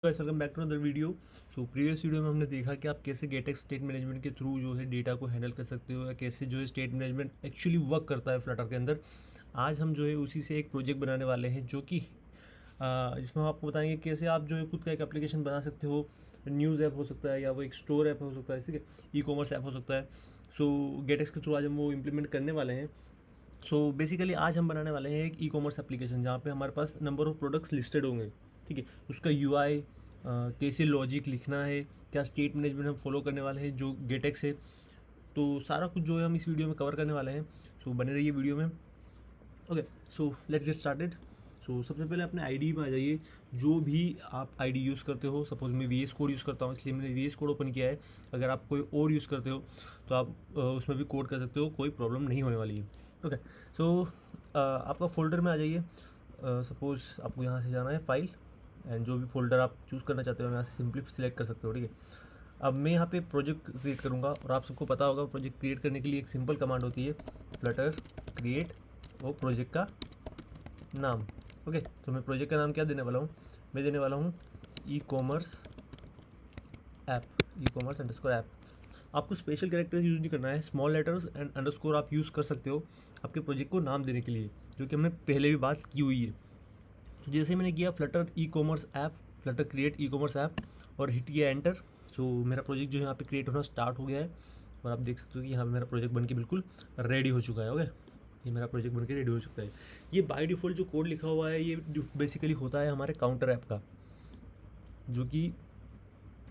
Guys welcome back to other video. So previous video में हमने देखा कि आप कैसे गेटेक्स स्टेट मैनेजमेंट के थ्रू जो है डेटा को हैंडल कर सकते हो या कैसे जो है स्टेट मैनेजमेंट एक्चुअली वर्क करता है फ्लटर के अंदर। आज हम जो है उसी से एक प्रोजेक्ट बनाने वाले हैं जो कि जिसमें हम आपको बताएंगे कैसे आप जो है खुद का एक एप्लीकेशन बना सकते हो। न्यूज़ ऐप हो सकता है या वो एक स्टोर ऐप हो सकता है, ठीक है, ई कॉमर्स ऐप हो सकता है। सो गेटेक्स के थ्रू आज हम वो इम्प्लीमेंट करने वाले हैं। सो बेसिकली आज हम बनाने वाले हैं एक ई कॉमर्स एप्लीकेशन जहाँ पे हमारे पास नंबर ऑफ़ प्रोडक्ट्स लिस्टेड होंगे, ठीक है। उसका यूआई कैसे लॉजिक लिखना है, क्या स्टेट मैनेजमेंट हम फॉलो करने वाले हैं जो गेटेक्स है, तो सारा कुछ जो है हम इस वीडियो में कवर करने वाले हैं। सो बने रहिए वीडियो में। Okay, so let's get started. So सबसे पहले अपने आईडी में आ जाइए। जो भी आप आईडी यूज़ करते हो, सपोज मैं वी एस कोड यूज़ करता हूँ इसलिए मैंने वी एस कोड ओपन किया है। अगर आप कोई और यूज़ करते हो तो आप उसमें भी कोड कर सकते हो, कोई प्रॉब्लम नहीं होने वाली है। ओके, सो आपका फोल्डर में आ जाइए। सपोज़ आपको यहाँ से जाना है फाइल, एंड जो भी फोल्डर आप चूज़ करना चाहते हो यहाँ से सिंपली सिलेक्ट कर सकते हो, ठीक है। अब मैं यहाँ पे प्रोजेक्ट क्रिएट करूँगा और आप सबको पता होगा प्रोजेक्ट क्रिएट करने के लिए एक सिंपल कमांड होती है, फ्लटर क्रिएट वो प्रोजेक्ट का नाम। ओके, तो मैं प्रोजेक्ट का नाम क्या देने वाला हूँ, मैं देने वाला हूँ e commerce app, e commerce underscore app. आपको स्पेशल कैरेक्टर्स यूज़ नहीं करना है, स्मॉल लेटर्स एंड अंडरस्कोर आप यूज़ कर सकते हो आपके प्रोजेक्ट को नाम देने के लिए, जो कि हमने पहले भी बात की हुई है। तो जैसे मैंने किया Flutter e commerce app, Flutter create e commerce app और हिट किया एंटर। सो मेरा प्रोजेक्ट जो है यहाँ पे क्रिएट होना स्टार्ट हो गया है और आप देख सकते हो कि यहाँ पे मेरा प्रोजेक्ट बन के बिल्कुल रेडी हो चुका है। ओके, ये मेरा प्रोजेक्ट बन के रेडी हो चुका है। ये बाय डिफ़ॉल्ट जो कोड लिखा हुआ है ये बेसिकली होता है हमारे काउंटर ऐप का, जो कि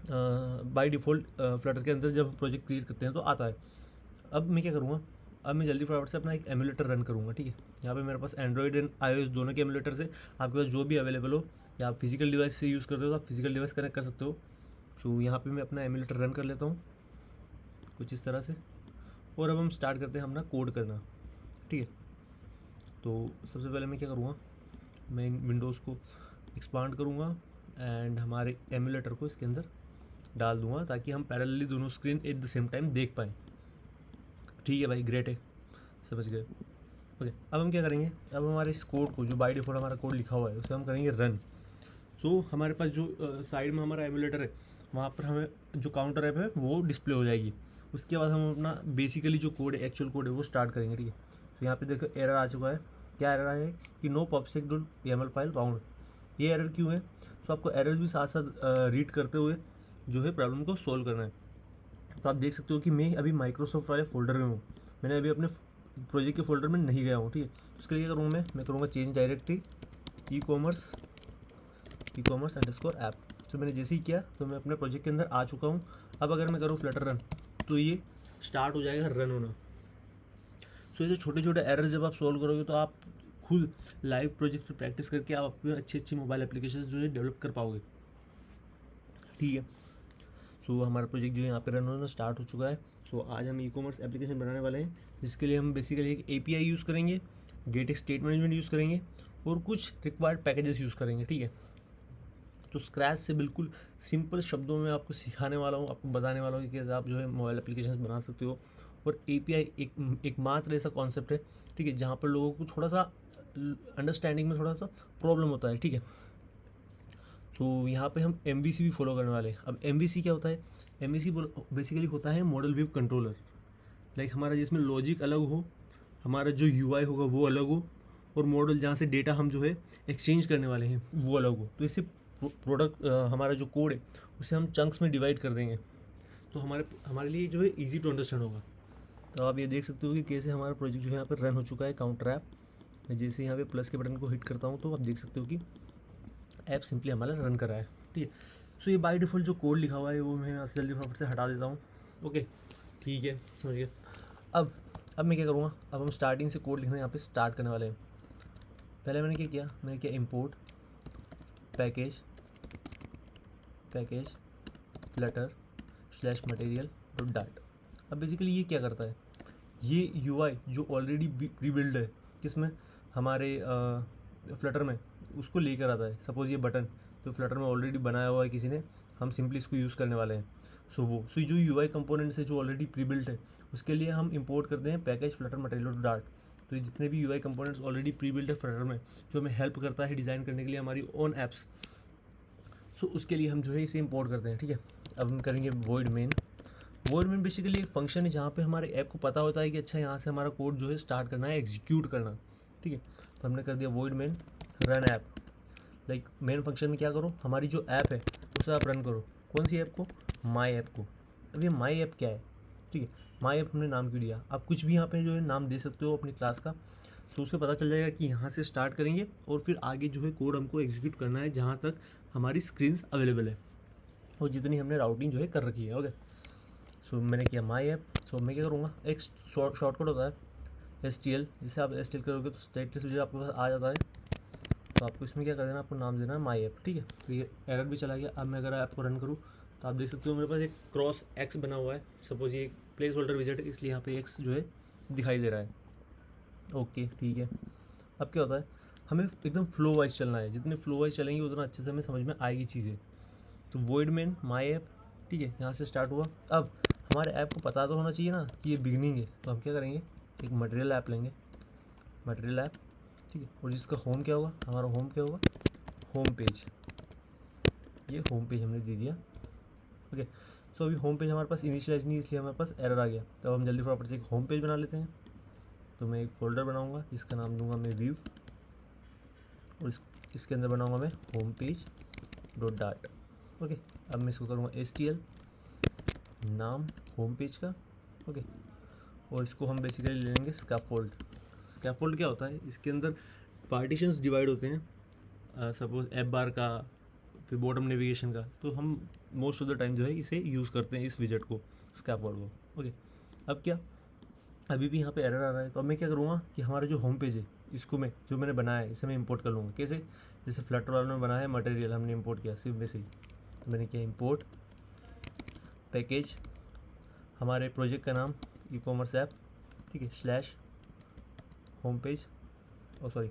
बाय डिफ़ॉल्ट फ्लटर के अंदर जब प्रोजेक्ट क्रिएट करते हैं तो आता है। अब मैं क्या करूँगा, अब मैं जल्दी फटाफट से अपना एक एमुलेटर रन करूँगा, ठीक है। यहाँ पे मेरे पास एंड्रॉयड एंड iOS दोनों के एमुलेटर्स है। आपके पास जो भी अवेलेबल हो, या आप फिजिकल डिवाइस से यूज़ करते हो तो आप फिजिकल डिवाइस कनेक्ट कर सकते हो। सो यहाँ पे मैं अपना एमुलेटर रन कर लेता हूँ कुछ इस तरह से, और अब हम स्टार्ट करते हैं अपना कोड करना, ठीक है। तो सबसे पहले मैं क्या करूँगा, मैं इन विंडोज़ को एक्सपांड करूँगा एंड हमारे एमुलेटर को इसके अंदर डाल दूँगा ताकि हम पैरेलली दोनों screen at the same time देख पाएँ। ठीक है भाई, ग्रेट है, समझ गए। ओके, अब हम क्या करेंगे, अब हमारे इस कोड को जो बाय डिफ़ॉल्ट हमारा कोड लिखा हुआ है उसे हम करेंगे रन। सो हमारे पास जो साइड में हमारा एमुलेटर है वहाँ पर हमें जो काउंटर ऐप है वो डिस्प्ले हो जाएगी। उसके बाद हम अपना बेसिकली जो कोड है, एक्चुअल कोड है, वो स्टार्ट करेंगे, ठीक है। तो यहाँ पे देखो एरर आ चुका है। क्या एरर है कि नो pubsec.yaml फाइल फाउंड। ये एरर क्यों है, तो आपको एरर्स भी साथ साथ रीड करते हुए जो है प्रॉब्लम को सोल्व करना है। तो आप देख सकते हो कि मैं अभी माइक्रोसॉफ्ट वाले फोल्डर में हूँ, मैंने अभी अपने प्रोजेक्ट के फोल्डर में नहीं गया हूँ, ठीक है। उसके लिए क्या करूँगा, मैं करूँगा change directory e commerce underscore app. तो मैंने जैसे ही किया तो मैं अपने प्रोजेक्ट के अंदर आ चुका हूँ। अब अगर मैं करूँ फ्लटर रन तो ये स्टार्ट हो जाएगा रन होना। सो ये जो छोटे छोटे एरर्स जब आप सोल्व करोगे तो आप खुद लाइव प्रोजेक्ट पर प्रैक्टिस करके आप अपने अच्छी मोबाइल एप्लीकेशन जो है डेवलप कर पाओगे, ठीक है। सो हमारा प्रोजेक्ट जो है यहाँ पे रन होना स्टार्ट हो चुका है। सो आज हम ई कॉमर्स एप्लीकेशन बनाने वाले हैं जिसके लिए हम बेसिकली एक API यूज़ करेंगे, गेटेक्स स्टेट मैनेजमेंट यूज़ करेंगे और कुछ रिक्वायर्ड पैकेजेस यूज़ करेंगे, ठीक है। तो स्क्रैच से बिल्कुल सिंपल शब्दों में आपको सिखाने वाला हूँ, आपको बताने वाला हूँ कि कैसे आप जो है मोबाइल एप्लीकेशन बना सकते हो। और API एक मात्र ऐसा कॉन्सेप्ट है, ठीक है, जहाँ पर लोगों को थोड़ा सा अंडरस्टैंडिंग में थोड़ा सा प्रॉब्लम होता है, ठीक है। तो यहाँ पे हम MVC भी फॉलो करने वाले हैं। अब MVC क्या होता है, MVC बेसिकली होता है मॉडल व्यू कंट्रोलर। लाइक हमारा जिसमें लॉजिक अलग हो, हमारा जो UI होगा वो अलग हो, और मॉडल जहाँ से डेटा हम जो है एक्सचेंज करने वाले हैं वो अलग हो। तो इससे प्रोडक्ट हमारा जो कोड है उसे हम चंक्स में डिवाइड कर देंगे, तो हमारे लिए जो है ईजी टू अंडरस्टैंड होगा। तो आप ये देख सकते हो कि कैसे हमारा प्रोजेक्ट जो है यहाँ पर रन हो चुका है, काउंटर ऐप। मैं जैसे यहाँ पे प्लस के बटन को हिट करता हूँ तो आप देख सकते हो कि ऐप सिंपली हमारा रन कर रहा है, ठीक है। सो ये बाय डिफ़ॉल्ट जो कोड लिखा हुआ है वो मैं यहाँ से जल्दी फटाफट से हटा देता हूँ। ओके, ठीक है, समझ गया। अब मैं क्या करूँगा, अब हम स्टार्टिंग से कोड लिखना यहाँ पे स्टार्ट करने वाले हैं। पहले मैंने क्या किया, मैंने किया इंपोर्ट पैकेज फ्लटर /material.dart। अब बेसिकली ये क्या करता है, ये UI जो ऑलरेडी प्री बिल्ड है किसमें, हमारे फ्लटर में, उसको लेकर आता है। सपोज़ ये बटन तो फ्लटर में ऑलरेडी बनाया हुआ है किसी ने, हम सिंपली इसको यूज़ करने वाले हैं। सो जो UI कंपोनेंट्स है जो ऑलरेडी प्री बिल्ड है उसके लिए हम इंपोर्ट करते हैं पैकेज फ्लटर मटेरियल.dart। तो ये जितने भी UI components already pre build है फ्लटर में, जो हमें हेल्प करता है डिज़ाइन करने के लिए हमारी ओन ऐप्स। सो उसके लिए हम जो है इसे इंपोर्ट करते हैं, ठीक है। अब हम करेंगे void main. Void main basically एक फंक्शन है जहाँ पे हमारे ऐप को पता होता है कि अच्छा यहाँ से हमारा कोड जो है स्टार्ट करना है, एग्जीक्यूट करना, ठीक है। तो हमने कर दिया void main run app. Like main function में क्या करो, हमारी जो ऐप है उसे आप रन करो। कौन सी ऐप को? माई ऐप को। अब ये माई ऐप क्या है, ठीक है। माई ऐप हमने नाम क्यों दिया, आप कुछ भी यहाँ पे जो है नाम दे सकते हो अपनी क्लास का। तो उससे पता चल जाएगा कि यहाँ से स्टार्ट करेंगे और फिर आगे जो है कोड हमको एग्जीक्यूट करना है जहाँ तक हमारी स्क्रीन्स अवेलेबल है और जितनी हमने राउटिंग जो है कर रखी है। ओके, सो मैंने किया माई ऐप। सो मैं क्या करूँगा, एक शॉर्टकट होता है STL, जिसे आप STL करोगे तो स्टेटस जो आपके पास आ जाता है। तो आपको इसमें क्या कर देना, आपको नाम देना है माई ऐप, ठीक है। तो ये एरर भी चला गया। अब मैं अगर ऐप को रन करूँ तो आप देख सकते हो मेरे पास एक क्रॉस X बना हुआ है। सपोज ये प्लेस होल्डर विजिट है इसलिए यहाँ पे X जो है दिखाई दे रहा है। ओके, ठीक है। अब क्या होता है, हमें एकदम फ्लो वाइज चलना है। जितने फ्लो वाइज चलेंगे उतना अच्छे से हमें समझ में आएगी चीज़ें। तो वॉइड मेन माई ऐप, ठीक है, यहाँ से स्टार्ट हुआ। अब हमारे ऐप को पता तो होना चाहिए ना कि ये बिगनिंग है। तो हम क्या करेंगे, एक मटेरियल ऐप लेंगे, मटेरियल ऐप, ठीक है। और जिसका होम क्या होगा, हमारा होम क्या होगा, होम पेज। ये होम पेज हमने दे दिया। ओके, सो अभी होम पेज हमारे पास इनिशियलाइज नहीं, इसलिए हमारे पास एरर आ गया। तो हम जल्दी फटाफट से एक होम पेज बना लेते हैं। तो मैं एक फ़ोल्डर बनाऊंगा जिसका नाम दूंगा मैं व्यू, और इसके अंदर बनाऊंगा मैं home page dot dot. Okay, अब मैं इसको करूँगा STL नाम होम पेज का। ओके, और इसको हम बेसिकली ले लेंगे स्कैफोल्ड। स्कैफोल्ड क्या होता है, इसके अंदर पार्टीशंस डिवाइड होते हैं। सपोज ऐप बार का, फिर बॉटम नेविगेशन का। तो हम मोस्ट ऑफ द टाइम जो है इसे यूज़ करते हैं, इस विजेट को, स्कैफोल्ड को। ओके, अब क्या, अभी भी यहाँ पे एरर आ रहा है। तो अब मैं क्या करूँगा कि हमारा जो होम पेज है इसको मैं जो मैंने बनाया है इसे मैं इंपोर्ट कर लूँगा। कैसे, जैसे फ्लटर वालों ने बनाया है मटेरियल, हमने इंपोर्ट किया सिर्फ वैसे ही। तो मैंने किया इंपोर्ट पैकेज, हमारे प्रोजेक्ट का नाम ई-कॉमर्स ऐप, ठीक है, स्लैश होम पेज, ओ सॉरी,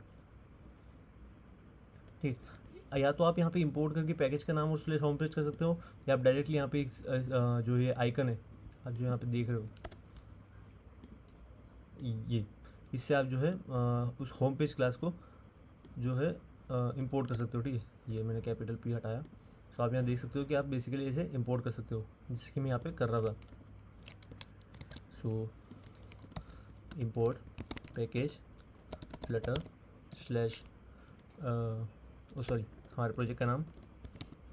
ठीक। या तो आप यहाँ पे इंपोर्ट करके पैकेज का नाम और स्लैश होम पेज कर सकते हो, या आप डायरेक्टली यहाँ पे जो ये आइकन है आप जो यहाँ पे देख रहे हो, ये इससे आप जो है उस होम पेज क्लास को जो है इंपोर्ट कर सकते हो, ठीक है। ये मैंने कैपिटल P हटाया। तो आप यहाँ देख सकते हो कि आप बेसिकली इसे इंपोर्ट कर सकते हो, जिसकी मैं यहाँ पे कर रहा था। So import package flutter slash O sorry, हमारे प्रोजेक्ट का नाम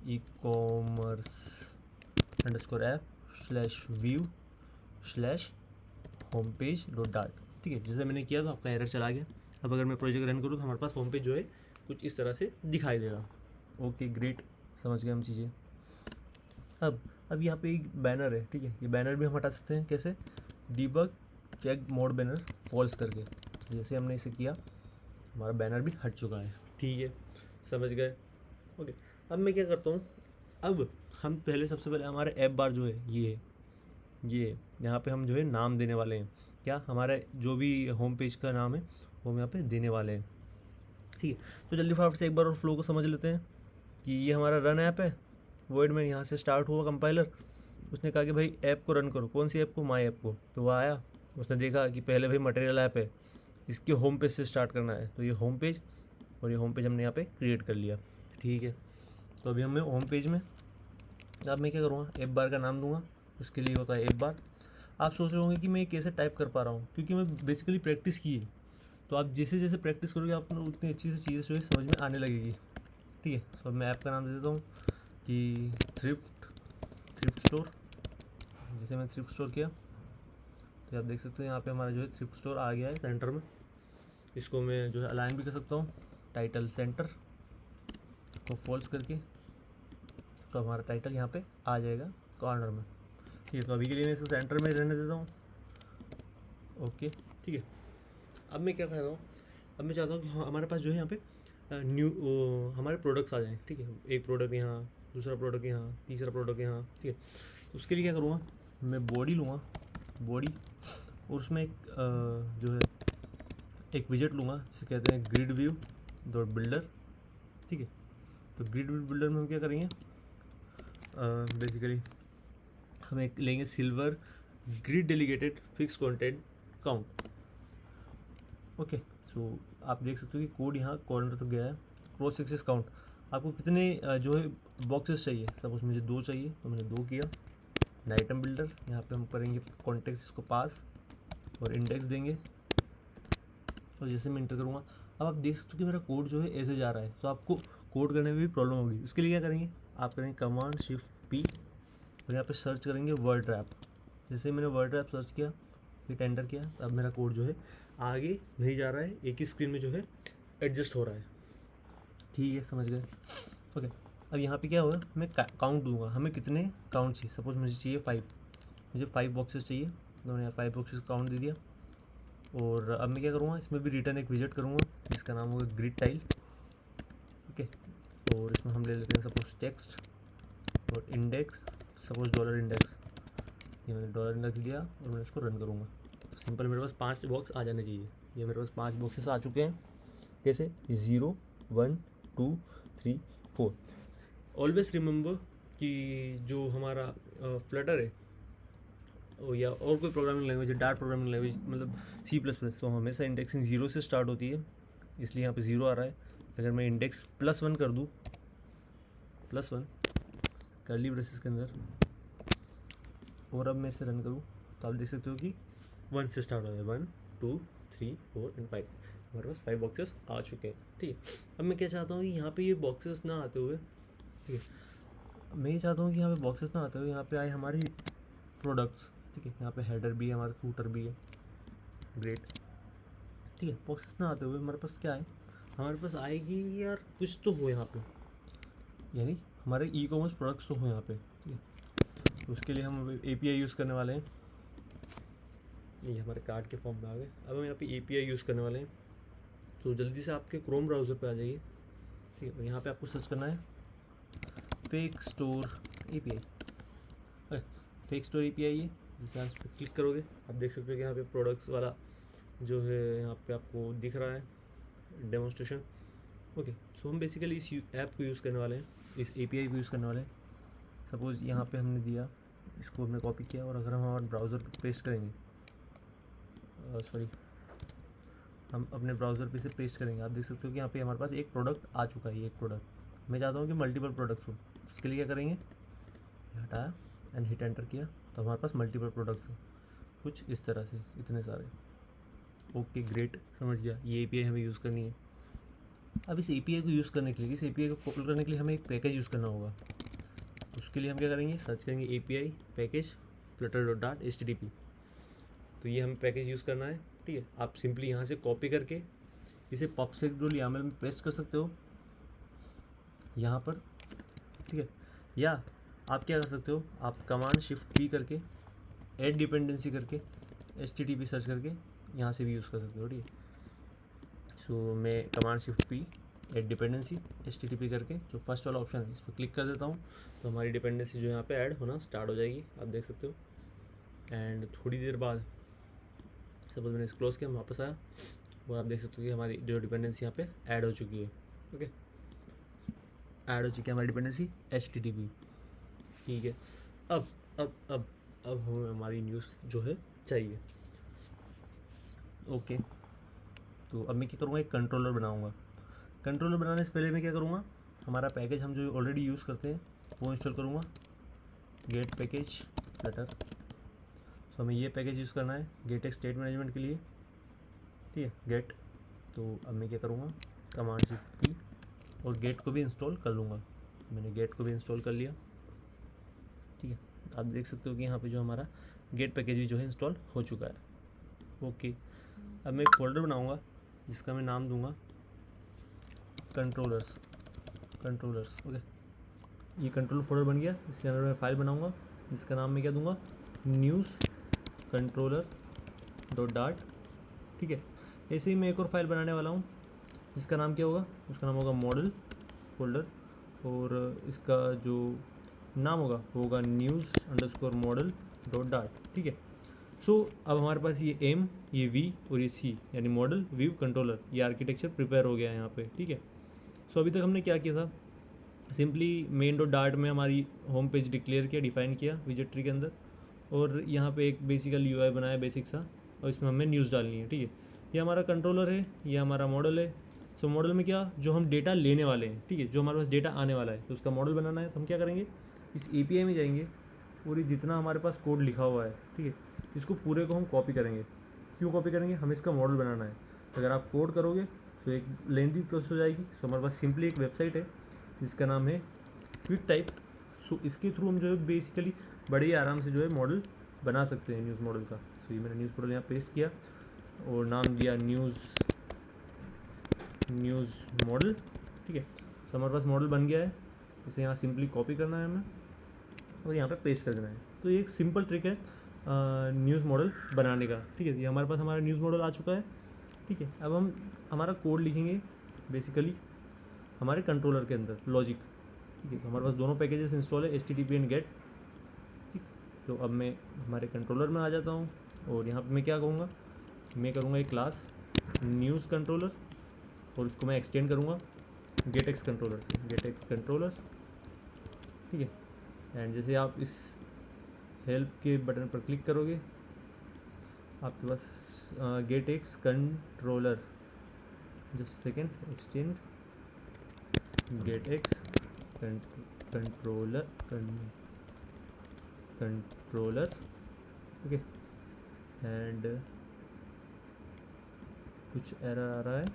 ecommerce underscore app slash view slash home page dot डाट, ठीक है। जैसे मैंने किया तो आपका एरर चला गया। अब अगर मैं प्रोजेक्ट रन करूँ तो हमारे पास होम पेज जो है कुछ इस तरह से दिखाई देगा। ओके, ग्रेट, समझ गए हम चीज़ें। अब यहाँ पे एक बैनर है, ठीक है। ये बैनर भी हम हटा सकते हैं। कैसे, debug check mode banner false करके। जैसे हमने इसे किया हमारा बैनर भी हट चुका है, ठीक है, समझ गए। ओके, अब मैं क्या करता हूँ, अब हम पहले सबसे पहले हमारे ऐप बार जो है ये यहाँ पे हम जो है नाम देने वाले हैं। क्या, हमारा जो भी होम पेज का नाम है वो हम यहाँ पे देने वाले हैं, ठीक है। तो जल्दी फटाफट से एक बार और फ्लो को समझ लेते हैं कि ये हमारा रन ऐप है। वर्ड में यहाँ से स्टार्ट हुआ कंपाइलर, उसने कहा कि भाई ऐप को रन करो। कौन सी ऐप को, माई ऐप को। तो वह आया, उसने देखा कि पहले भाई मटेरियल ऐप है, इसके होम पेज से स्टार्ट करना है। तो ये होम पेज, और ये होम पेज हमने यहाँ पे क्रिएट कर लिया, ठीक है। तो अभी हमें होम पेज में, अब मैं क्या करूँगा, ऐप बार का नाम दूंगा। उसके लिए होता है ऐप बार। आप सोच रहे होंगे कि मैं कैसे टाइप कर पा रहा हूँ, क्योंकि मैं बेसिकली प्रैक्टिस की है। तो आप जैसे जैसे प्रैक्टिस करोगे आपको उतनी अच्छी से चीज़ें जो है समझ में आने लगेगी, ठीक है। तो मैं ऐप का नाम दे देता हूँ कि थ्रिफ्ट स्टोर। जैसे मैं थ्रिफ्ट स्टोर किया तो आप देख सकते हो यहाँ पे हमारा जो है थ्रिफ्ट स्टोर आ गया है सेंटर में। इसको मैं जो है अलाइन भी कर सकता हूँ, टाइटल सेंटर को फॉल्स करके, तो हमारा टाइटल यहाँ पे आ जाएगा कॉर्नर में, ठीक है। तो अभी के लिए मैं इसे सेंटर में रहने देता हूँ। ओके, ठीक है। अब मैं क्या कर रहा हूँ, अब मैं चाहता हूँ कि हमारे पास जो है यहाँ पे न्यू हमारे प्रोडक्ट्स आ जाएँ, ठीक है। एक प्रोडक्ट यहाँ, दूसरा प्रोडक्ट यहाँ, तीसरा प्रोडक्ट यहाँ, ठीक है। तो उसके लिए क्या करूँगा, मैं बॉडी लूँगा, बॉडी, और उसमें एक जो है एक विजेट लूँगा जिसे कहते हैं ग्रिड व्यू डॉट बिल्डर, ठीक है। तो ग्रिड व्यू बिल्डर में हम क्या करेंगे, बेसिकली हम एक लेंगे sliver grid delegated fix content count. Okay, so आप देख सकते हो कि कोड यहाँ कॉर्नर तक गया है। क्रॉस एक्सिस काउंट, आपको कितने जो है बॉक्सेस चाहिए, सपोज मुझे 2 चाहिए तो मैंने 2 किया। आइटम बिल्डर यहाँ पे हम करेंगे कॉन्टेक्स्ट इसको पास और इंडेक्स देंगे, और जैसे मैं इंटर करूँगा अब आप देख सकते हो कि मेरा कोड जो है ऐसे जा रहा है। तो आपको कोड करने में भी प्रॉब्लम होगी, उसके लिए क्या करेंगे, आप करेंगे कमांड शिफ्ट पी और यहाँ पे सर्च करेंगे वर्ड रैप। जैसे मैंने वर्ड रैप सर्च किया, हिट एंटर किया, अब मेरा कोड जो है आगे नहीं जा रहा है, एक ही स्क्रीन में जो है एडजस्ट हो रहा है। ठीक है, समझ गए। ओके, अब यहाँ पे क्या होगा, मैं काउंट दूंगा, हमें कितने काउंट चाहिए। सपोज मुझे चाहिए 5, मुझे 5 बॉक्सेस चाहिए, तो मैंने 5 बॉक्सेस काउंट दे दिया। और अब मैं क्या करूँगा, इसमें भी रिटर्न एक विजिट करूँगा जिसका नाम होगा ग्रिड टाइल। ओके, और इसमें हम ले लेते हैं सपोज टेक्स्ट और इंडेक्स, सपोज डॉलर इंडेक्स। ये मैंने डॉलर इंडेक्स दिया और मैं इसको रन करूँगा, तो सिंपल मेरे पास 5 बॉक्स आ जाने चाहिए। ये मेरे पास 5 बॉक्सेस आ चुके हैं। कैसे, 0 1 2 3 4। ऑलवेज रिमेंबर कि जो हमारा फ्लटर है या और कोई प्रोग्रामिंग लैंग्वेज है, डार्ट प्रोग्रामिंग लैंग्वेज मतलब C++, तो हमेशा इंडेक्सिंग 0 से स्टार्ट होती है, इसलिए यहाँ पे 0 आ रहा है। अगर मैं इंडेक्स +1 कर दूँ, +1 कर्ली ब्रेसेस के अंदर, और अब मैं इसे रन करूँ, तो आप देख सकते हो कि 1 से स्टार्ट हो रहा है। 1 2 3 4 एंड 5, हमारे पास 5 बॉक्सेस आ चुके हैं। ठीक है, अब मैं क्या चाहता हूँ कि यहाँ पे ये बॉक्सेस ना आते हुए, ठीक है, मैं ये चाहता हूँ कि यहाँ पे बॉक्सेस ना आते हुए यहाँ पे आए हमारे प्रोडक्ट्स। ठीक है, यहाँ पे हेडर भी है, हमारा फूटर भी है, ग्रेट। ठीक है, बॉक्सेस ना आते हुए हमारे पास क्या है, हमारे पास आएगी यार कुछ तो हो यहाँ पे, यानी हमारे ई कॉमर्स प्रोडक्ट्स तो हो यहाँ पे। ठीक है, तो उसके लिए हम API यूज़ करने वाले हैं। ये हमारे कार्ड के फॉर्म में आ गए। अब हम यहाँ पे API यूज़ करने वाले हैं, तो जल्दी से आपके क्रोम ब्राउज़र पे आ जाइए। ठीक है, और यहाँ पे आपको सर्च करना है fake store API। Fake store API है, जैसे आप इस पर क्लिक करोगे आप देख सकते हो कि यहाँ पे प्रोडक्ट्स वाला जो है यहाँ पे आपको दिख रहा है डेमोन्स्ट्रेशन। ओके, सो हम बेसिकली इस ऐप को यूज़ करने वाले हैं, इस API को यूज़ करने वाले हैं। सपोज़ यहाँ पे हमने दिया, इसको हमने कॉपी किया, और अगर हम हमारे ब्राउज़र पर पेस्ट करेंगे, सॉरी, हम अपने ब्राउज़र पे से पेस्ट करेंगे, आप देख सकते हो कि यहाँ पे हमारे पास एक प्रोडक्ट आ चुका है। ये एक प्रोडक्ट, मैं चाहता हूँ कि मल्टीपल प्रोडक्ट्स हो, उसके लिए क्या करेंगे, हटाया एंड हिट एंटर किया, तो हमारे पास मल्टीपल प्रोडक्ट्स हैं कुछ इस तरह से, इतने सारे। ओके ग्रेट, समझ गया, ये API हमें यूज़ करनी है। अब इस API को यूज़ करने के लिए, इस API को कॉल करने के लिए हमें एक पैकेज यूज़ करना होगा। उसके लिए हम क्या करेंगे, सर्च करेंगे API पैकेज flutter.dart/http, तो ये हमें पैकेज यूज़ करना है। ठीक है, आप सिंपली यहाँ से कॉपी करके इसे pubsec.yaml में पेस्ट कर सकते हो यहाँ पर। ठीक है, या आप क्या कर सकते हो, आप कमांड शिफ्ट P करके ऐड डिपेंडेंसी करके HTTP सर्च करके यहाँ से भी यूज़ कर सकते हो। ठीक है, सो मैं command shift P add dependency HTTP करके जो फर्स्ट वाला ऑप्शन है इस पर क्लिक कर देता हूँ, तो हमारी डिपेंडेंसी जो यहाँ पे ऐड होना स्टार्ट हो जाएगी, आप देख सकते हो। एंड थोड़ी देर बाद सपोज मैंने इस क्लोज किया, हम वापस आया, और आप देख सकते हो कि हमारी जो डिपेंडेंसी यहाँ पे ऐड हो चुकी है। ओके, ऐड हो चुकी है हमारी डिपेंडेंसी HTTP। ठीक है, अब हमें हमारी न्यूज़ जो है चाहिए। ओके, तो अब मैं क्या करूँगा, एक कंट्रोलर बनाऊँगा। कंट्रोलर बनाने से पहले मैं क्या करूँगा, हमारा पैकेज हम जो ऑलरेडी यूज़ करते हैं वो इंस्टॉल करूँगा, गेट पैकेज फ्लटर। सो हमें ये पैकेज यूज़ करना है गेट स्टेट मैनेजमेंट के लिए। ठीक है, गेट, तो अब मैं क्या करूँगा, कमांड शिफ्ट P और गेट को भी इंस्टॉल कर लूँगा। मैंने गेट को भी इंस्टॉल कर लिया। ठीक है, आप देख सकते हो कि यहाँ पे जो हमारा गेट पैकेज भी जो है इंस्टॉल हो चुका है। ओके, अब मैं एक फोल्डर बनाऊँगा जिसका मैं नाम दूँगा कंट्रोलर्स। ओके, ये कंट्रोल फोल्डर बन गया। इसके अंदर मैं फाइल बनाऊँगा जिसका नाम मैं क्या दूँगा, न्यूज़ कंट्रोलर .dart। ठीक है, ऐसे ही मैं एक और फाइल बनाने वाला हूँ जिसका नाम क्या होगा, उसका नाम होगा मॉडल फोल्डर, और इसका जो नाम होगा वो होगा news_model.dart। ठीक है, सो अब हमारे पास ये M, ये V और ये C यानी मॉडल व्यू कंट्रोलर, ये आर्किटेक्चर प्रिपेयर हो गया है यहाँ पे। ठीक है, सो अभी तक हमने क्या किया था, सिंपली main.dart में हमारी होम पेज डिक्लेयर किया, डिफाइन किया विजेट ट्री के अंदर, और यहाँ पे एक बेसिकल UI बनाया बेसिक सा, और इसमें हमें न्यूज़ डालनी है। ठीक है, ये हमारा कंट्रोलर है, ये हमारा मॉडल है। सो सो मॉडल में क्या, जो हम डेटा लेने वाले हैं, ठीक है, जो हमारे पास डेटा आने वाला है, तो उसका मॉडल बनाना है। तो हम क्या करेंगे, इस API में जाएंगे और ये जितना हमारे पास कोड लिखा हुआ है, ठीक है, इसको पूरे को हम कॉपी करेंगे। क्यों कॉपी करेंगे, हमें इसका मॉडल बनाना है। तो अगर आप कोड करोगे तो एक लेंथी प्रोसेस हो जाएगी। सो हमारे पास सिंपली एक वेबसाइट है जिसका नाम है क्विक टाइप। सो इसके थ्रू हम जो है बेसिकली बड़े ही आराम से जो है मॉडल बना सकते हैं न्यूज़ मॉडल का। सो ये मैंने न्यूज़ मॉडल यहाँ पेस्ट किया और नाम दिया न्यूज़ मॉडल, ठीक है। तो हमारे पास मॉडल बन गया है। इसे यहाँ सिंपली कॉपी करना है हमें और यहाँ पे पेस्ट कर देना है। तो ये एक सिंपल ट्रिक है न्यूज़ मॉडल बनाने का, ठीक है। ये हमारे पास हमारा न्यूज़ मॉडल आ चुका है, ठीक है। अब हम हमारा कोड लिखेंगे बेसिकली हमारे कंट्रोलर के अंदर, लॉजिक, ठीक है। तो हमारे पास दोनों पैकेजेस इंस्टॉल है, HTTP एंड गेट, ठीक। तो अब मैं हमारे कंट्रोलर में आ जाता हूँ और यहाँ पे मैं क्या करूँगा, मैं करूँगा एक क्लास न्यूज़ कंट्रोलर और उसको मैं एक्सटेंड करूँगा गेटएक्स कंट्रोलर से, गेटएक्स कंट्रोलर, ठीक है। एंड जैसे आप इस हेल्प के बटन पर क्लिक करोगे आपके पास GetX controller, just second, extend GetX controller, okay. And कुछ एरर आ रहा है,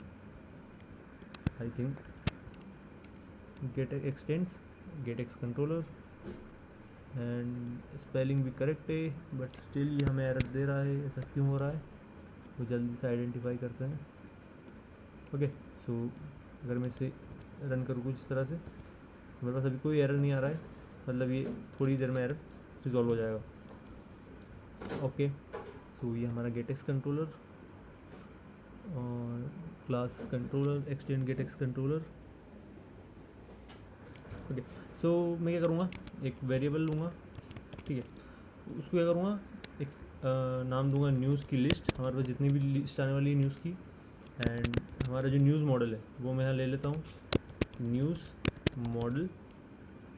I think GetX extends GetX controller and spelling भी करेक्ट है, बट स्टिल ये हमें एरर दे रहा है। ऐसा क्यों हो रहा है, तो जल्दी से आइडेंटिफाई करते हैं। ओके, सो अगर मैं इसे रन करूँ कुछ इस तरह से, मेरे पास अभी कोई एरर नहीं आ रहा है, मतलब ये थोड़ी देर में एरर रिजॉल्व हो जाएगा। ओके, सो ये हमारा गेटएक्स कंट्रोलर और class controller extend GetX controller, okay. So मैं क्या करूँगा, एक वेरिएबल लूँगा, ठीक है। उसको क्या करूँगा, एक नाम दूंगा न्यूज़ की लिस्ट, हमारे पास जितनी भी लिस्ट आने वाली है न्यूज़ की। एंड हमारा जो न्यूज़ मॉडल है वो मैं यहाँ ले लेता हूँ, न्यूज़ मॉडल,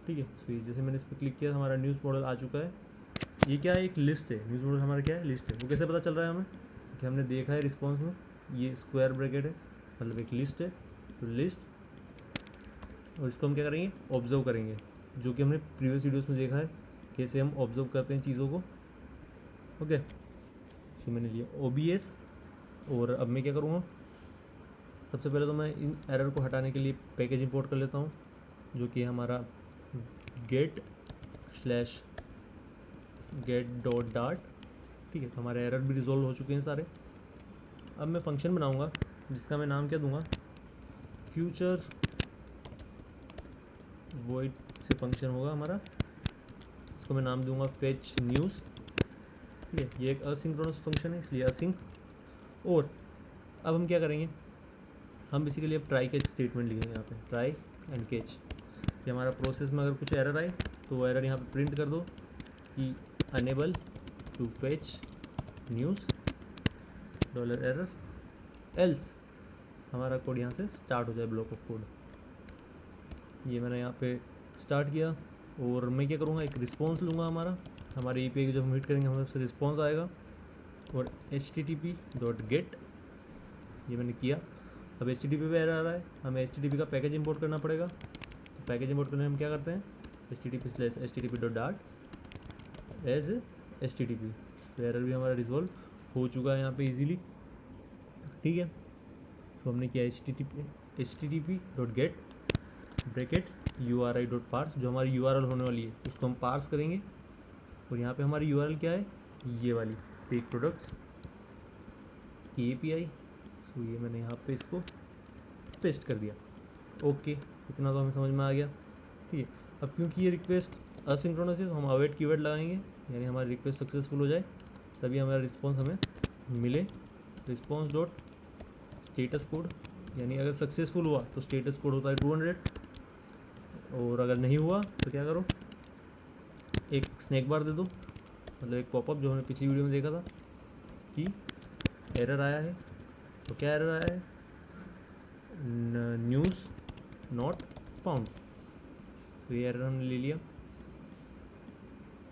ठीक है। तो जैसे मैंने इस पर क्लिक किया हमारा न्यूज़ मॉडल आ चुका है। ये क्या है, एक लिस्ट है, न्यूज़ मॉडल हमारा क्या है, लिस्ट है। वो कैसे पता चल रहा है हमें, कि हमने देखा है रिस्पॉन्स में, ये स्क्वायर ब्रैकेट है, मतलब एक लिस्ट है। तो लिस्ट, और इसको हम क्या करेंगे, ऑब्जर्व करेंगे, जो कि हमने प्रीवियस वीडियोस में देखा है कैसे हम ऑब्जर्व करते हैं चीज़ों को। ओके, तो मैंने लिया OBS और अब मैं क्या करूँगा, सबसे पहले तो मैं इन एरर को हटाने के लिए पैकेज इंपोर्ट कर लेता हूँ, जो कि हमारा get .dart, ठीक है। तो हमारे एरर भी रिजॉल्व हो चुके हैं सारे। अब मैं फंक्शन बनाऊँगा जिसका मैं नाम क्या दूँगा, फ्यूचर वॉइड से फंक्शन होगा हमारा, इसको मैं नाम दूंगा फेच न्यूज़, ठीक है। ये एक असिंक्रोनस फंक्शन है इसलिए असिंक। और अब हम क्या करेंगे, हम बेसिकली अब ट्राई कैच स्टेटमेंट लिखेंगे यहाँ पे, ट्राई एंड कैच। कि हमारा प्रोसेस में अगर कुछ एरर आए तो वो एरर यहाँ पे प्रिंट कर दो कि unable to fetch news $error, else हमारा कोड यहाँ से स्टार्ट हो जाए, ब्लॉक ऑफ कोड। ये मैंने यहाँ पे स्टार्ट किया और मैं क्या करूँगा, एक रिस्पॉन्स लूँगा हमारा, हमारे API को जब हम हिट करेंगे हमारे से रिस्पॉन्स आएगा। और http.get, ये मैंने किया। अब HTTP पे एरर आ रहा है, हमें HTTP का पैकेज इंपोर्ट करना पड़ेगा। तो पैकेज इंपोर्ट करने हम क्या करते हैं, http/http.dart एज HTTP। तो एरर भी हमारा रिजॉल्व हो चुका है यहाँ पे इजीली, ठीक है। तो हमने किया http.get ब्रैकेट URI.parse, जो हमारी URL होने वाली है उसको हम पार्स करेंगे। और यहाँ पे हमारी URL क्या है, ये वाली फेक प्रोडक्ट्स की API। तो ये मैंने यहाँ पे इसको पेस्ट कर दिया। ओके, इतना तो हमें समझ में आ गया, ठीक है। अब क्योंकि ये रिक्वेस्ट असिंक्रोनस है तो हम अवेट कीवर्ड लगाएंगे, यानी हमारी रिक्वेस्ट सक्सेसफुल हो जाए तभी हमारा रिस्पॉन्स हमें मिले। रिस्पॉन्स डॉट स्टेटस कोड, यानी अगर सक्सेसफुल हुआ तो स्टेटस कोड होता है 200, और अगर नहीं हुआ तो क्या करो, एक स्नैक बार दे दो, मतलब एक पॉपअप, जो हमने पिछली वीडियो में देखा था कि एरर आया है। तो क्या एरर आया है, न्यूज़ नॉट फाउंड। तो ये एरर हमने ले लिया,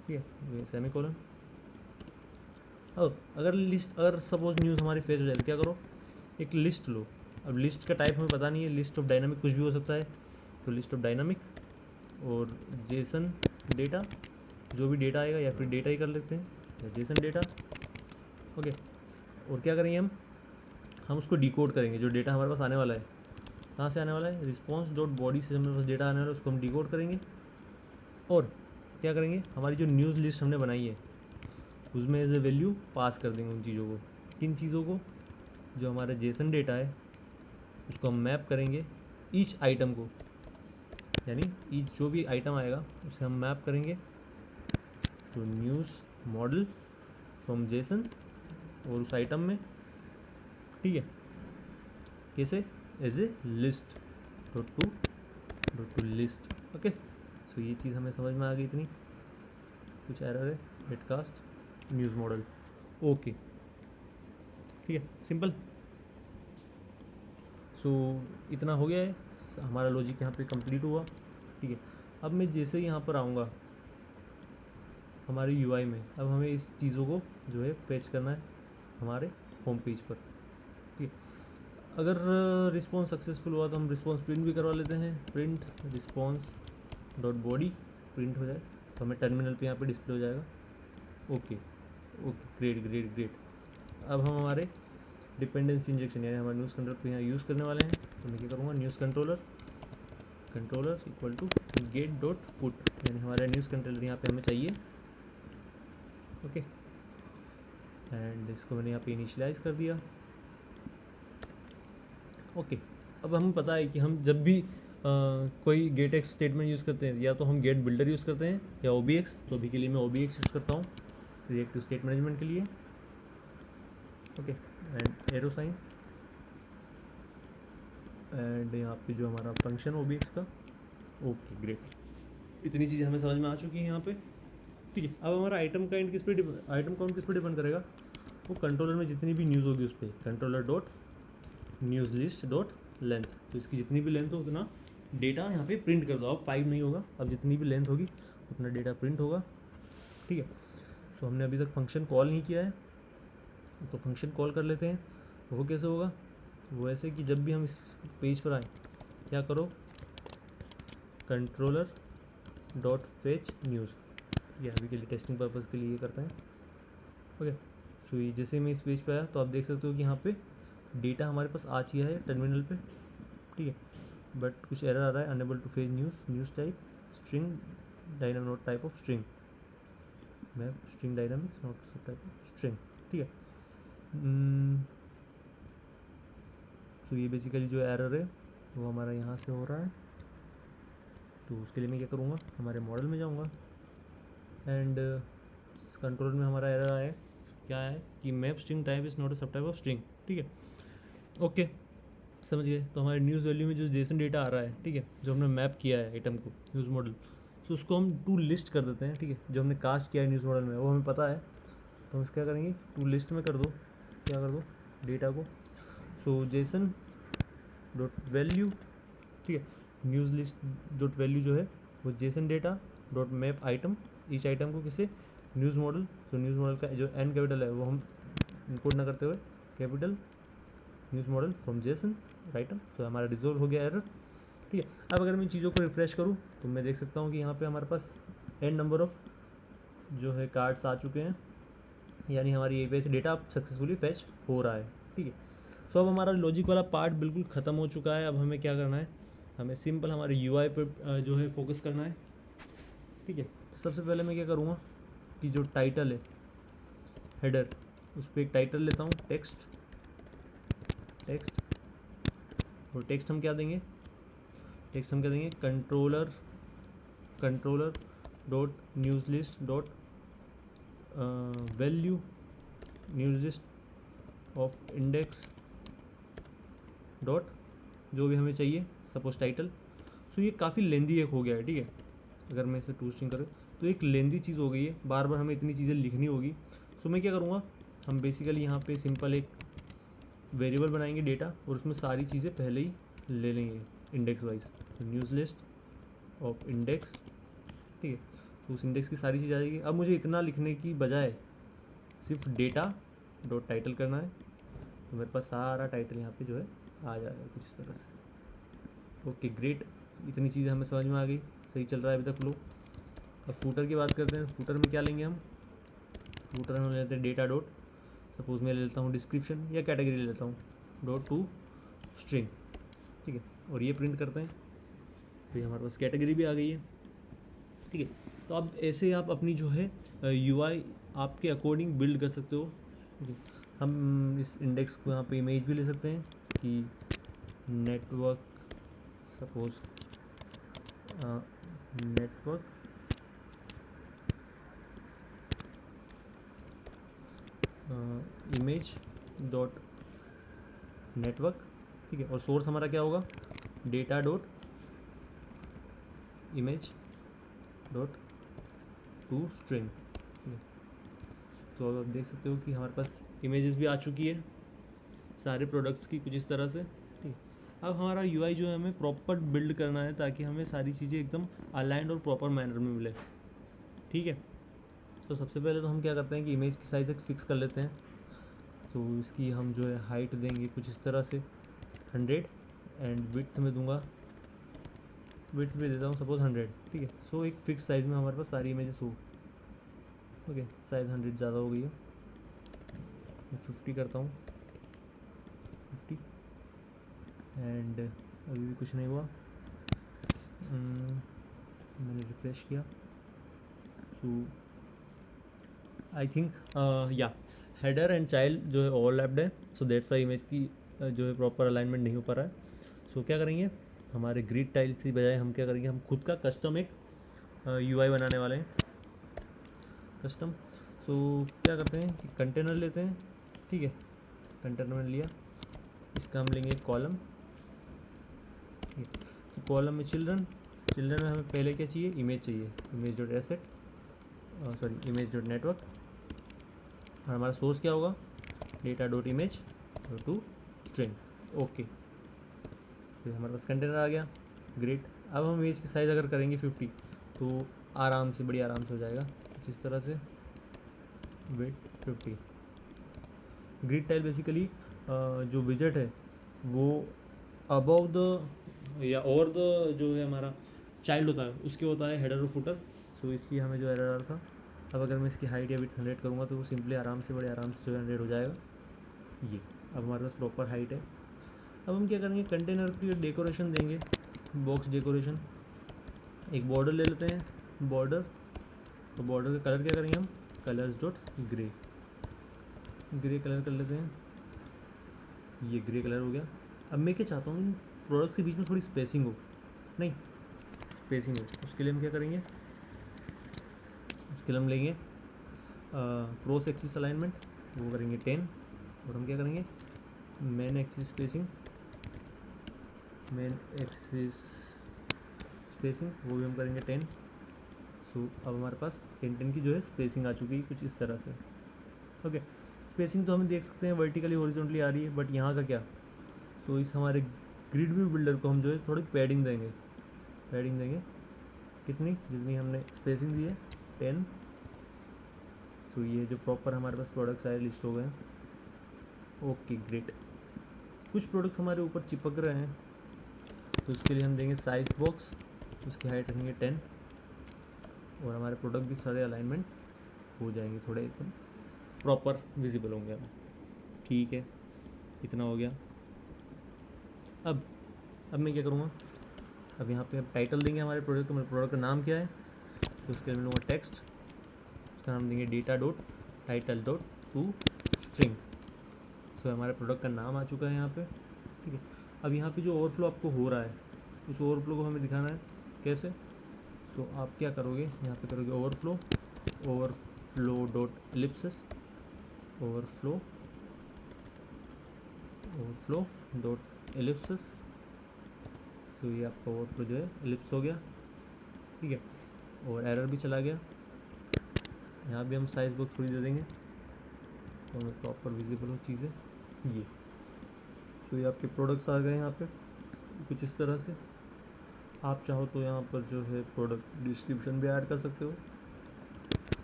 ठीक है, ये सेमीकोलन। अब अगर लिस्ट, अगर सपोज न्यूज़ हमारी फेल हो जाए तो क्या करो, एक लिस्ट लो, अब लिस्ट का टाइप हमें पता नहीं है, लिस्ट ऑफ डायनामिक कुछ भी हो सकता है, तो लिस्ट ऑफ डायनामिक और जेसन डेटा, जो भी डेटा आएगा, या फिर डेटा ही कर लेते हैं, या जेसन डेटा। ओके, और क्या करेंगे हम उसको डिकोड करेंगे। जो डेटा हमारे पास आने वाला है, कहाँ से आने वाला है, रिस्पॉन्स डॉट बॉडी से हमारे पास डेटा आने वाला है, उसको हम डिकोड करेंगे। और क्या करेंगे, हमारी जो न्यूज़ लिस्ट हमने बनाई है उसमें एज ए वैल्यू पास कर देंगे उन चीज़ों को। किन चीज़ों को, जो हमारा जेसन डेटा है उसको हम मैप करेंगे ईच आइटम को, यानी ईच जो भी आइटम आएगा उसे हम मैप करेंगे तो न्यूज़ मॉडल फ्रॉम जेसन और उस आइटम में, ठीक है, कैसे, as a list dot to list. Okay, so ये चीज़ हमें समझ में आ गई। इतनी कुछ एरर है, गेटकास्ट न्यूज़ मॉडल, ओके, ठीक है, सिंपल। सो इतना हो गया है, हमारा लॉजिक यहाँ पे कंप्लीट हुआ, ठीक है। अब मैं जैसे ही यहाँ पर आऊँगा हमारे यूआई में, अब हमें इस चीज़ों को जो है फेच करना है हमारे होम पेज पर, ठीक है। अगर रिस्पॉन्स सक्सेसफुल हुआ तो हम रिस्पॉन्स प्रिंट भी करवा लेते हैं, print response dot body print हो जाए तो हमें टर्मिनल पे यहाँ पे डिस्प्ले हो जाएगा। Okay okay, great. अब हम हमारे डिपेंडेंसी इंजेक्शन यानी हमारे न्यूज़ कंट्रोलर को यहाँ यूज़ करने वाले हैं, तो मैं क्या करूँगा, news controller equal to get dot put, यानी हमारा न्यूज़ कंट्रोलर यहाँ पे हमें चाहिए। ओके, एंड इसको मैंने यहाँ पे इनिशियलाइज कर दिया। ओके, अब हमें पता है कि हम जब भी कोई गेट एक्स स्टेटमेंट यूज़ करते हैं, या तो हम गेट बिल्डर यूज़ करते हैं या OBX। तो अभी के लिए मैं OBX यूज़ करता हूँ रिएक्टिव स्टेट मैनेजमेंट के लिए। Okay, and arrow sign, and यहाँ पे जो हमारा फंक्शन OBX का। ओके, ग्रेट, इतनी चीज़ें हमें समझ में आ चुकी हैं यहाँ पे, ठीक है। अब हमारा आइटम काउंट किस पे डिपेंड करेगा, वो कंट्रोलर में जितनी भी न्यूज़ होगी उस पर controller dot news list dot length, तो इसकी जितनी भी लेंथ हो उतना डेटा यहाँ पे प्रिंट कर दो। अब 5 नहीं होगा, अब जितनी भी लेंथ होगी उतना डेटा प्रिंट होगा, ठीक है। सो हमने अभी तक फंक्शन कॉल नहीं किया है, तो फंक्शन कॉल कर लेते हैं। वो कैसे होगा, वो ऐसे कि जब भी हम इस पेज पर आए, क्या करो, कंट्रोलर डॉट फेच न्यूज़, ये अभी के लिए टेस्टिंग पर्पज़ के लिए ये करते हैं। ओके, सो ये जैसे मैं इस पेज पे आया तो आप देख सकते हो कि यहाँ पे डेटा हमारे पास आ चुका है टर्मिनल पे, ठीक है, बट कुछ एरर आ रहा है, unable to fetch news type string dynamic not type of string, map string dynamics not type of string, ठीक है। तो ये बेसिकली जो एरर है वो हमारा यहाँ से हो रहा है, तो उसके लिए मैं क्या करूँगा, हमारे मॉडल में जाऊँगा, एंड कंट्रोल में हमारा एरर आया है, क्या है कि map string type is not a सब टाइप ऑफ स्ट्रिंग, ठीक है। ओके, समझ गए। तो हमारे न्यूज़ वैल्यू में जो जेसन डेटा आ रहा है, ठीक है, जो हमने मैप किया है आइटम को न्यूज़ मॉडल, तो उसको हम टू लिस्ट कर देते हैं, ठीक है। जो हमने कास्ट किया है न्यूज़ मॉडल में वो हमें पता है, तो हम क्या करेंगे, टू लिस्ट में कर दो, क्या कर दो, डेटा को। सो जेसन डॉट वैल्यू, ठीक है, न्यूज़ लिस्ट डॉट वैल्यू जो है वो Jason data dot map item, each item को किसे, न्यूज़ मॉडल। तो न्यूज़ मॉडल का जो एन कैपिटल है वो हम इनकोड ना करते हुए capital news model from Jason item, तो हमारा रिजोल्व हो गया एरर, ठीक है। अब अगर मैं चीज़ों को रिफ्रेश करूँ तो मैं देख सकता हूँ कि यहाँ पे हमारे पास एन नंबर ऑफ जो है कार्ड्स आ चुके हैं, यानी हमारी API से डेटा सक्सेसफुली फैच हो रहा है, ठीक है। सो अब हमारा लॉजिक वाला पार्ट बिल्कुल ख़त्म हो चुका है। अब हमें क्या करना है, हमें सिंपल हमारे UI पर जो है फोकस करना है, ठीक है। तो सबसे पहले मैं क्या करूँगा कि जो टाइटल है हेडर, उस पर एक टाइटल लेता हूँ, टेक्स्ट, और टेक्स्ट हम क्या देंगे, controller dot news list dot value news list of index dot जो भी हमें चाहिए, सपोज टाइटल। सो ये काफ़ी लेंदी एक हो गया है, ठीक है। अगर मैं इसे टू स्ट्रिंग करूँ तो एक लेंदी चीज़ हो गई है, बार बार हमें इतनी चीज़ें लिखनी होगी। सो मैं क्या करूँगा, हम बेसिकली यहाँ पे सिंपल एक वेरिएबल बनाएंगे डेटा, और उसमें सारी चीज़ें पहले ही ले लेंगे इंडेक्स वाइज, तो न्यूज़ लिस्ट ऑफ इंडेक्स, ठीक है। तो उस इंडेक्स की सारी चीज़ आ जाएगी। अब मुझे इतना लिखने की बजाय सिर्फ डेटा डॉट टाइटल करना है, तो मेरे पास सारा टाइटल यहाँ पे जो है आ जाएगा कुछ इस तरह से। ओके ग्रेट, इतनी चीज़ें हमें समझ में आ गई, सही चल रहा है अभी तक फ्लो। अब फूटर की बात करते हैं। फूटर में क्या लेंगे हम? फूटर में लेते हैं डेटा डॉट, सपोज मैं ले लेता हूँ डिस्क्रिप्शन या कैटेगरी ले लेता हूँ डॉट टू स्ट्रिंग, ठीक है, और ये प्रिंट करते हैं। तो ये हमारे पास कैटेगरी भी आ गई है, ठीक है। तो अब ऐसे आप अपनी जो है यूआई आपके अकॉर्डिंग बिल्ड कर सकते हो, ठीक है। हम इस इंडेक्स को यहाँ पे इमेज भी ले सकते हैं कि network, suppose network image dot network, ठीक है, और सोर्स हमारा क्या होगा? Data dot image dot to string. तो अब आप देख सकते हो कि हमारे पास इमेजेस भी आ चुकी है सारे प्रोडक्ट्स की कुछ इस तरह से, ठीक। अब हमारा यूआई जो है हमें प्रॉपर बिल्ड करना है ताकि हमें सारी चीज़ें एकदम अलाइंड और प्रॉपर मैनर में मिले, ठीक है। तो सबसे पहले तो हम क्या करते हैं कि इमेज की साइज़ एक फिक्स कर लेते हैं। तो इसकी हम जो है हाइट देंगे कुछ इस तरह से 100 एंड विड्थ में दूंगा, विड्थ भी देता हूँ सपोज 100, ठीक है। सो एक फिक्स साइज़ में हमारे पास सारी इमेजेस हो। ओके, शायद 100 ज़्यादा हो गई है, मैं 50 करता हूँ, 50 एंड अभी भी कुछ नहीं हुआ। मैंने रिफ्रेश किया, सो आई थिंक या हेडर एंड चाइल्ड जो है ओवरलैप्ड है, सो दैट्स वाई इमेज की जो है प्रॉपर अलाइनमेंट नहीं हो पा रहा है। सो क्या करेंगे, हमारे ग्रिड टाइल्स की बजाय हम क्या करेंगे, हम खुद का कस्टम एक यूआई बनाने वाले हैं, कस्टम। सो क्या करते हैं कि कंटेनर लेते हैं, ठीक है, कंटेनर में लिया, इसका हम लेंगे कॉलम, ठीक है। तो कॉलम में चिल्ड्रन, चिल्ड्रन में हमें पहले क्या चाहिए? इमेज चाहिए, image dot asset, sorry image dot network, और हमारा सोर्स क्या होगा? Data dot image to string. Okay, तो हमारे पास कंटेनर आ गया, ग्रेट। अब हम इमेज की साइज़ अगर करेंगे 50 तो आराम से, बड़ी आराम से हो जाएगा कुछ इस तरह से, विड्थ 50। ग्रिड टाइल बेसिकली जो विजेट है वो अबव द या ओवर द जो है हमारा चाइल्ड होता है उसके होता है हेडर और फुटर। सो इसलिए हमें जो एरर था, अब अगर मैं इसकी हाइट या विड्थ 100 करूँगा तो वो सिंपली आराम से, बड़े आराम से जो 100 हो जाएगा। ये अब हमारे पास प्रॉपर हाइट है। अब हम क्या करेंगे, कंटेनर की डेकोरेशन देंगे, बॉक्स डेकोरेशन, एक बॉर्डर ले लेते हैं, बॉर्डर, तो बॉर्डर का कलर क्या करेंगे हम? Colours dot grey, grey colour कर लेते हैं, ये ग्रे कलर हो गया। अब मैं क्या चाहता हूँ, इन प्रोडक्ट्स के बीच में थोड़ी स्पेसिंग हो, नहीं स्पेसिंग हो, उसके लिए हम क्या करेंगे, उसके लिए हम लेंगे क्रॉस एक्सिस अलाइनमेंट, वो करेंगे 10, और हम क्या करेंगे, main axis spacing, main axis spacing वो भी हम करेंगे 10। सो अब हमारे पास 10 की जो है स्पेसिंग आ चुकी है कुछ इस तरह से। ओके, स्पेसिंग तो हम देख सकते हैं वर्टिकली हॉरिजॉन्टली आ रही है, बट यहाँ का क्या? सो इस हमारे ग्रिड व्यू बिल्डर को हम जो है थोड़ी पैडिंग देंगे, पैडिंग देंगे कितनी? जितनी हमने स्पेसिंग दी है 10। सो ये जो प्रॉपर हमारे पास प्रोडक्ट्स आए लिस्ट हो गए हैं। ओके ग्रेट, कुछ प्रोडक्ट्स हमारे ऊपर चिपक रहे हैं तो उसके लिए हम देंगे साइज बॉक्स, उसकी हाइट रखेंगे 10, और हमारे प्रोडक्ट भी सारे अलाइनमेंट हो जाएंगे, थोड़े एकदम प्रॉपर विजिबल होंगे हमें, ठीक है। इतना हो गया। अब मैं क्या करूँगा, अब यहाँ पे हम टाइटल देंगे हमारे प्रोडक्ट का, मेरे प्रोडक्ट का नाम क्या है, तो उसके लिए लूँगा टेक्स्ट, उसका नाम देंगे data dot title dot to string. तो हमारे प्रोडक्ट का नाम आ चुका है यहाँ पे, ठीक है। अब यहाँ पे जो ओवरफ्लो आपको हो रहा है उस ओवरफ्लो को हमें दिखाना है कैसे। तो आप क्या करोगे, यहाँ पे करोगे overflow, overflow dot Ellipsis, overflow, overflow dot Ellipsis. तो ये आपका ओवरफ्लो जो है एलिप्स हो गया, ठीक है, और एरर भी चला गया। यहाँ भी हम साइज बॉक्स थोड़ी दे देंगे तो हमें प्रॉपर विजिबल हो चीज़ें ये। तो ये आपके प्रोडक्ट्स आ गए यहाँ पे कुछ इस तरह से। आप चाहो तो यहाँ पर जो है प्रोडक्ट डिस्क्रिप्शन भी ऐड कर सकते हो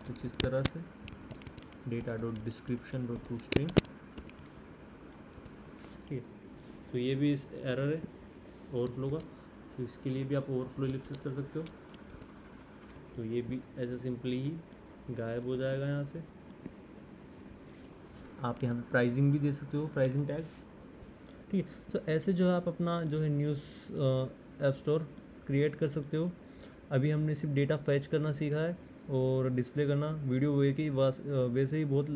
कुछ इस तरह से, data dot description dot to string, ठीक है। तो ये भी इस एरर है ओवरफ्लो का, तो इसके लिए भी आप ओवरफ्लो इलिप्सिस कर सकते हो। तो ये भी ऐसे सिंपली ही गायब हो जाएगा यहाँ से। आप यहाँ पे प्राइसिंग भी दे सकते हो, प्राइसिंग टैग, ठीक है। तो ऐसे जो है आप अपना जो है न्यूज़ ऐप स्टोर क्रिएट कर सकते हो। अभी हमने सिर्फ डेटा फैच करना सीखा है और डिस्प्ले करना। वीडियो वैसे ही बहुत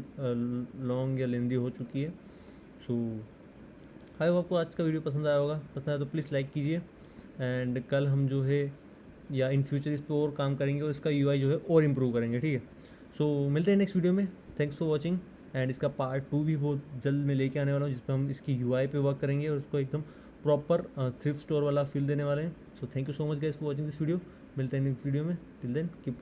लॉन्ग या लेंदी हो चुकी है। सो आई होप आपको आज का वीडियो पसंद आया होगा। पसंद आया तो प्लीज़ लाइक कीजिए। एंड कल हम जो है या इन फ्यूचर इस पर और काम करेंगे और इसका यूआई जो है और इम्प्रूव करेंगे, ठीक है। सो मिलते हैं नेक्स्ट वीडियो में। Thanks for watching. एंड इसका पार्ट 2 भी बहुत जल्द मैं लेके आने वाला हूँ, जिस पर हम इसकी यूआई पे वर्क करेंगे और उसको एकदम प्रॉपर थ्रिफ्ट स्टोर वाला फील देने वाले हैं। So thank you so much guys for watching this video. मिलते हैं नेक्स्ट वीडियो में। Till then keep